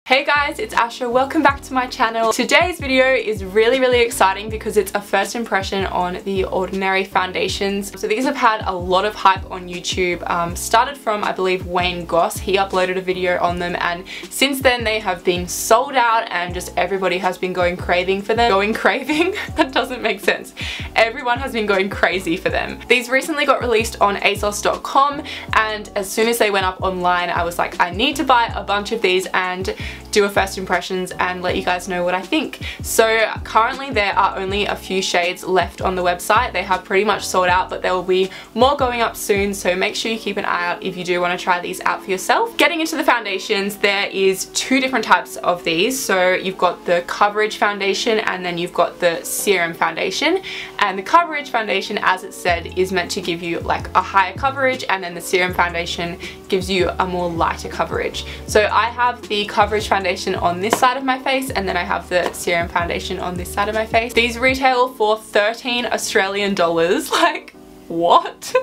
Hey guys, it's Asha. Welcome back to my channel. Today's video is really exciting because it's a first impression on the Ordinary foundations. So these have had a lot of hype on YouTube. Started from, I believe, Wayne Goss. He uploaded a video on them, and since then they have been sold out and just everybody has been going craving for them. Going craving? That doesn't make sense. Everyone has been going crazy for them. These recently got released on ASOS.com, and as soon as they went up online I was like, I need to buy a bunch of these and do a first impressions and let you guys know what I think. So currently there are only a few shades left on the website. They have pretty much sold out, but there will be more going up soon, so make sure you keep an eye out if you do want to try these out for yourself. Getting into the foundations, there is two different types of these. So you've got the coverage foundation and then you've got the serum foundation, and the coverage foundation, as it said, is meant to give you like a higher coverage, and then the serum foundation gives you a more lighter coverage. So I have the coverage foundation on this side of my face, and then I have the serum foundation on this side of my face. These retail for 13 Australian dollars. Like, what?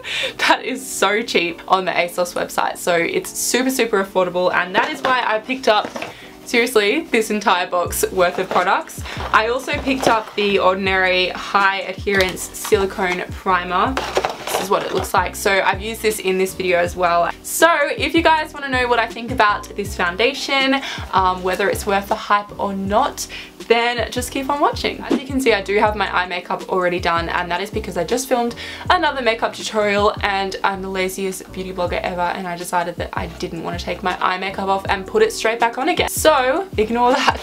That is so cheap on the ASOS website. So it's super affordable, and that is why I picked up, seriously, this entire box worth of products. I also picked up the Ordinary High Adherence Silicone Primer. This is what it looks like. So I've used this in this video as well. So if you guys want to know what I think about this foundation, whether it's worth the hype or not, then just keep on watching. As you can see, I do have my eye makeup already done, and that is because I just filmed another makeup tutorial and I'm the laziest beauty blogger ever, and I decided that I didn't want to take my eye makeup off and put it straight back on again. So ignore that.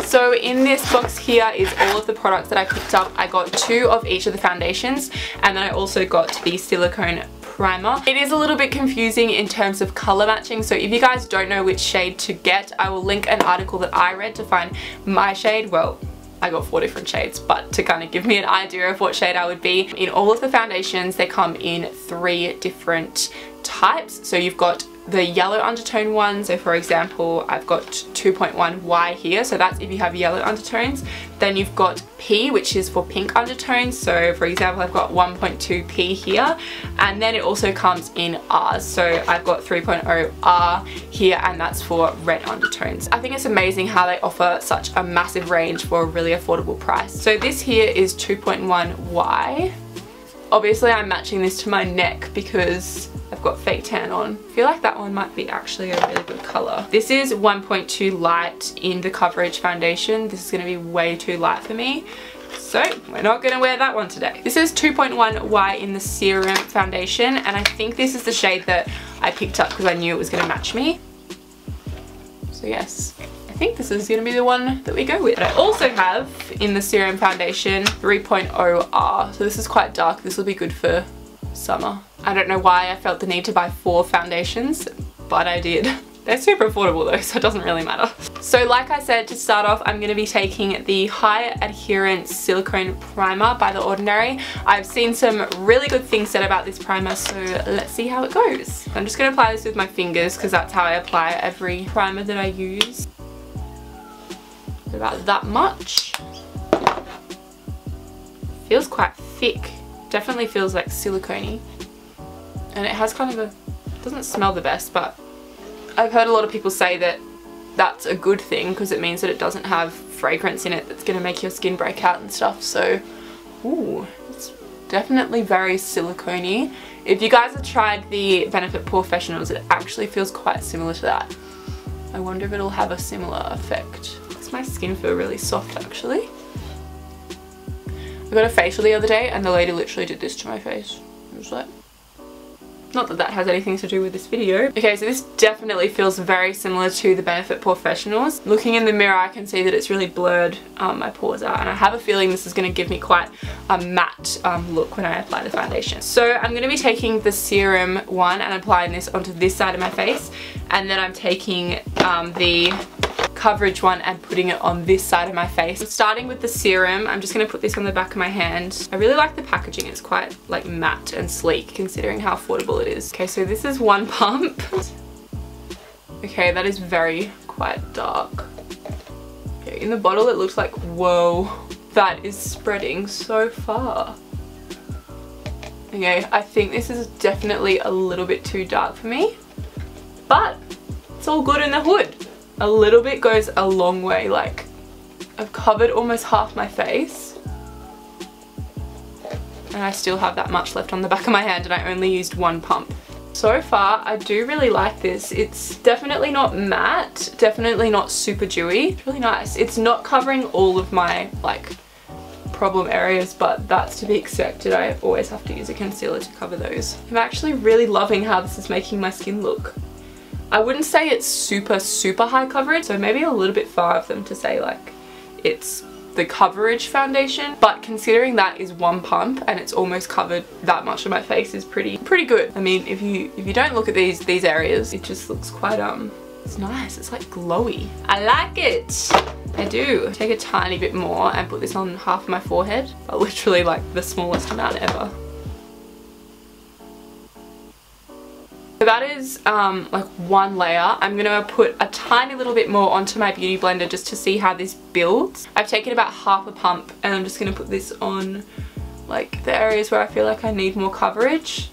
So in this box here is all of the products that I picked up. I got 2 of each of the foundations, and then I also got the silicone primer. It is a little bit confusing in terms of color matching, so if you guys don't know which shade to get, I will link an article that I read to find my shade. Well, I got 4 different shades, but to kind of give me an idea of what shade I would be. In all of the foundations, they come in 3 different types. So you've got the yellow undertone one. So for example, I've got 2.1Y here, so that's if you have yellow undertones. Then you've got P, which is for pink undertones. So for example, I've got 1.2P here, and then it also comes in R's. So I've got 3.0 R here, and that's for red undertones. I think it's amazing how they offer such a massive range for a really affordable price. So this here is 2.1Y. Obviously I'm matching this to my neck because I've got fake tan on. I feel like that one might be actually a really good color. This is 1.2 light in the coverage foundation. This is going to be way too light for me, so we're not going to wear that one today. This is 2.1Y in the serum foundation, and I think this is the shade that I picked up because I knew it was going to match me. So yes, I think this is going to be the one that we go with. But I also have in the serum foundation 3.0R. So this is quite dark. This will be good for summer. I don't know why I felt the need to buy 4 foundations, but I did. They're super affordable though, so it doesn't really matter. So like I said, to start off, I'm going to be taking the High Adherence Silicone Primer by The Ordinary. I've seen some really good things said about this primer, so let's see how it goes. I'm just going to apply this with my fingers because that's how I apply every primer that I use. About that much. Feels quite thick. Definitely feels like silicone-y. And it has kind of a, doesn't smell the best, but I've heard a lot of people say that that's a good thing because it means that it doesn't have fragrance in it that's going to make your skin break out and stuff. So, ooh, it's definitely very silicone-y. If you guys have tried the Benefit Professionals, it actually feels quite similar to that. I wonder if it'll have a similar effect. Makes my skin feel really soft actually. I got a facial the other day and the lady literally did this to my face. It was like, not that that has anything to do with this video. Okay, so this definitely feels very similar to the Benefit Professionals. Looking in the mirror, I can see that it's really blurred my pores out, and I have a feeling this is going to give me quite a matte look when I apply the foundation. So I'm going to be taking the serum one and applying this onto this side of my face, and then I'm taking the coverage one and putting it on this side of my face. I'm starting with the serum. I'm just going to put this on the back of my hand. I really like the packaging. It's quite like matte and sleek considering how affordable it is. Okay, so this is 1 pump. Okay, that is quite dark. Okay, in the bottle it looks like, whoa, that is spreading so far. Okay, I think this is definitely a little bit too dark for me, but it's all good in the hood. A little bit goes a long way. Like, I've covered almost half my face and I still have that much left on the back of my hand, and I only used one pump. So far, I do really like this. It's definitely not matte, definitely not super dewy. It's really nice. It's not covering all of my like problem areas, but that's to be expected. I always have to use a concealer to cover those. I'm actually really loving how this is making my skin look. I wouldn't say it's super high coverage, so maybe a little bit far of them to say like it's the coverage foundation, but considering that is one pump and it's almost covered that much of my face is pretty good. I mean, if you don't look at these areas, it just looks quite it's nice. It's like glowy. I like it. I do. Take a tiny bit more and put this on half of my forehead, but literally like the smallest amount ever. So that is like one layer. I'm gonna put a tiny little bit more onto my beauty blender just to see how this builds. I've taken about half a pump and I'm just gonna put this on like the areas where I feel like I need more coverage.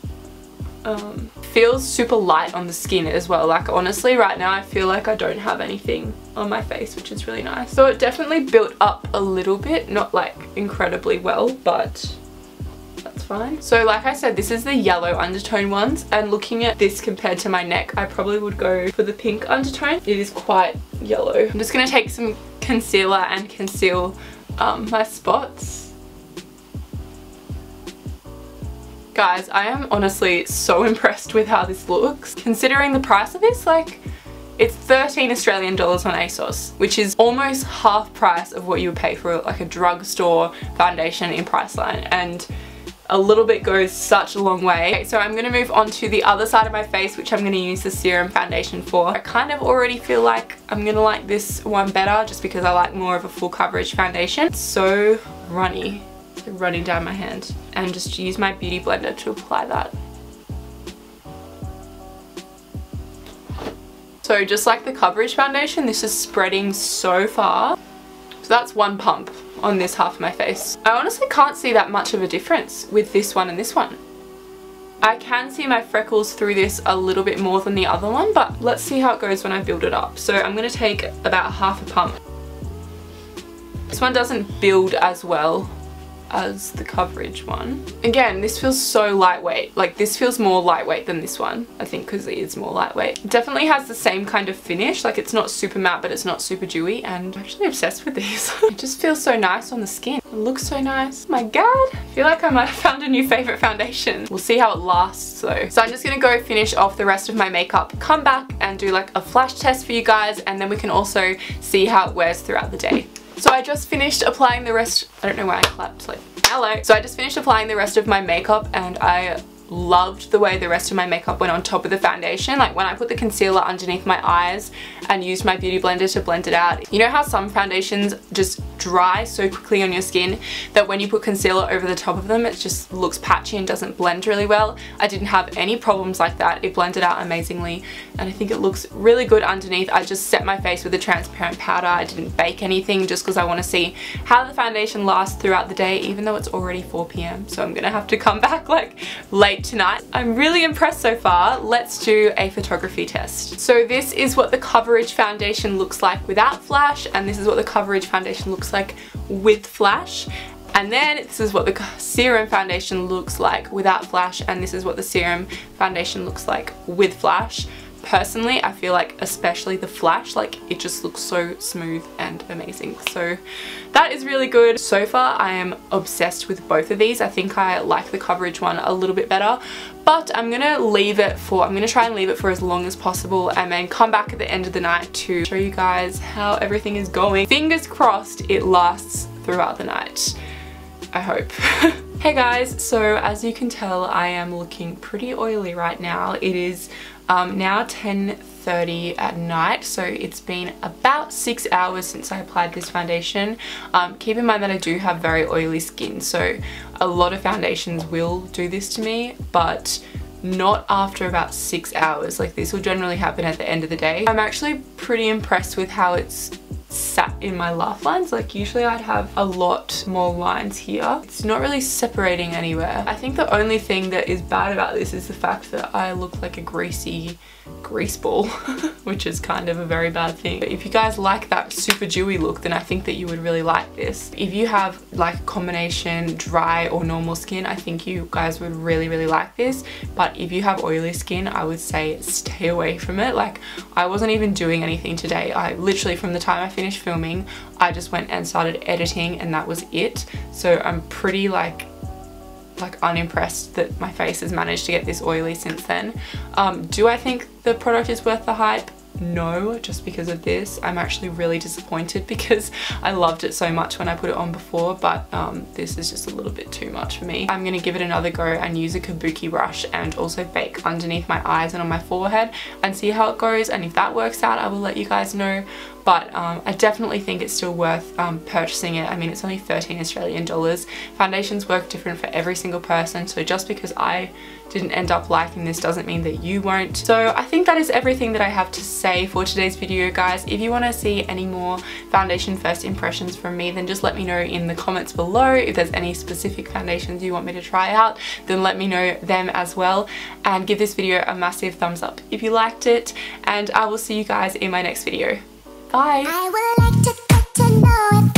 Feels super light on the skin as well. Like honestly right now I feel like I don't have anything on my face, which is really nice. So it definitely built up a little bit, not like incredibly well, but that's fine. So like I said, this is the yellow undertone ones, and looking at this compared to my neck, I probably would go for the pink undertone. It is quite yellow. I'm just gonna take some concealer and conceal my spots. Guys, I am honestly so impressed with how this looks. Considering the price of this, like it's 13 Australian dollars on ASOS, which is almost half price of what you would pay for like a drugstore foundation in Priceline, and a little bit goes such a long way. Okay, so I'm gonna move on to the other side of my face, which I'm gonna use the serum foundation for. I kind of already feel like I'm gonna like this one better just because I like more of a full coverage foundation. It's so runny, it's like running down my hand. And just use my beauty blender to apply that. So just like the coverage foundation, this is spreading so far. So that's one pump on this half of my face. I honestly can't see that much of a difference with this one and this one. I can see my freckles through this a little bit more than the other one, but let's see how it goes when I build it up. So I'm gonna take about half a pump. This one doesn't build as well as the coverage one. Again, this feels so lightweight. Like this feels more lightweight than this one, I think, because it is more lightweight. It definitely has the same kind of finish. Like it's not super matte, but it's not super dewy, and I'm actually obsessed with these. It just feels so nice on the skin. It looks so nice. Oh my god, I feel like I might have found a new favorite foundation. We'll see how it lasts though. So I'm just gonna go finish off the rest of my makeup, come back and do like a flash test for you guys, and then we can also see how it wears throughout the day. So I just finished applying the rest, I don't know why I clapped, like, hello. So I just finished applying the rest of my makeup, and I loved the way the rest of my makeup went on top of the foundation. Like when I put the concealer underneath my eyes and used my beauty blender to blend it out. You know how some foundations just dry so quickly on your skin that when you put concealer over the top of them, it just looks patchy and doesn't blend really well? I didn't have any problems like that. It blended out amazingly, and I think it looks really good underneath. I just set my face with a transparent powder. I didn't bake anything just because I want to see how the foundation lasts throughout the day, even though it's already 4 p.m. So I'm gonna have to come back like late tonight. I'm really impressed so far. Let's do a photography test. So this is what the coverage foundation looks like without flash, and this is what the coverage foundation looks like with flash. And then this is what the serum foundation looks like without flash, and this is what the serum foundation looks like with flash. Personally, I feel like especially the flash, like it just looks so smooth and amazing. So that is really good. So far, I am obsessed with both of these. I think I like the coverage one a little bit better, but I'm gonna try and leave it for as long as possible and then come back at the end of the night to show you guys how everything is going. Fingers crossed it lasts throughout the night, I hope. Hey guys, so as you can tell, I am looking pretty oily right now. It is now 10:30 at night, so it's been about 6 hours since I applied this foundation. Keep in mind that I do have very oily skin, so a lot of foundations will do this to me, but not after about 6 hours. Like this will generally happen at the end of the day. I'm actually pretty impressed with how it's sat in my laugh lines. Like usually I'd have a lot more lines here. It's not really separating anywhere. I think the only thing that is bad about this is the fact that I look like a greasy grease ball, which is kind of a very bad thing. But if you guys like that super dewy look, then I think that you would really like this. If you have like a combination dry or normal skin, I think you guys would really like this. But if you have oily skin, I would say stay away from it. Like I wasn't even doing anything today. I literally, from the time I finished filming, I just went and started editing and that was it. So I'm pretty like unimpressed that my face has managed to get this oily since then. Do I think the product is worth the hype? No, just because of this. I'm actually really disappointed because I loved it so much when I put it on before, but this is just a little bit too much for me. I'm gonna give it another go and use a kabuki brush and also bake underneath my eyes and on my forehead and see how it goes, and if that works out I will let you guys know. But I definitely think it's still worth purchasing it. I mean, it's only 13 Australian dollars. Foundations work different for every single person, so just because I didn't end up liking this doesn't mean that you won't. So I think that is everything that I have to say for today's video, guys. If you want to see any more foundation first impressions from me, then just let me know in the comments below. If there's any specific foundations you want me to try out, then let me know them as well, and give this video a massive thumbs up if you liked it, and I will see you guys in my next video. Bye! I would like to get to know